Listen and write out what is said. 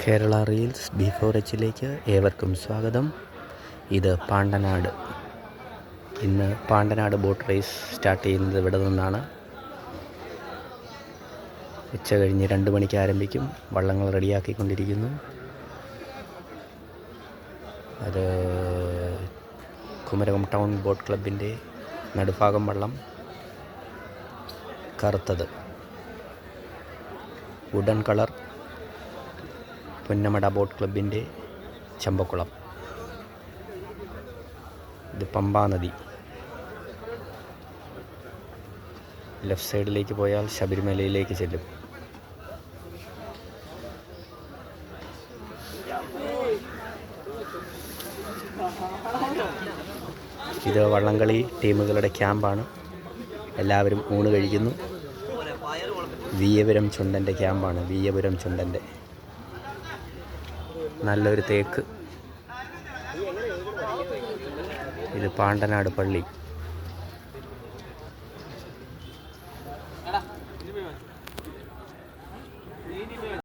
Kerala reels B4Hലേക്ക് ഏവർക്കും സ്വാഗതം. ഇത് പാണ്ടനാട്. ഇന്ന് പാണ്ടനാട് ബോട്ട് റേസ് സ്റ്റാർട്ട് ചെയ്യുന്നത് ഇവിടെ നിന്നാണ്. ഉച്ച കഴിഞ്ഞ് 2 മണിക്ക് ആരംഭിക്കും. വള്ളങ്ങൾ റെഡിയാക്കിക്കൊണ്ടിരിക്കുന്നു. അത് കുമരകം ടൗൺ ബോട്ട് ക്ലബിൻ്റെ നടുഭാഗം വള്ളം കറുത്തത്, വുഡൻ കളർ പുന്നമട ബോട്ട് ക്ലബിൻ്റെ ചമ്പക്കുളം. ഇത് പമ്പാ നദി. ലെഫ്റ്റ് സൈഡിലേക്ക് പോയാൽ ശബരിമലയിലേക്ക് ചെല്ലും. ഇത് വള്ളംകളി ടീമുകളുടെ ക്യാമ്പാണ്. എല്ലാവരും ഊണ് കഴിക്കുന്നു. വീയപുരം ചുണ്ടൻ്റെ ക്യാമ്പാണ്. വീയപുരം ചുണ്ടൻ്റെ നല്ലൊരു തേക്ക്. ഇത് പാണ്ടനാട് പള്ളി.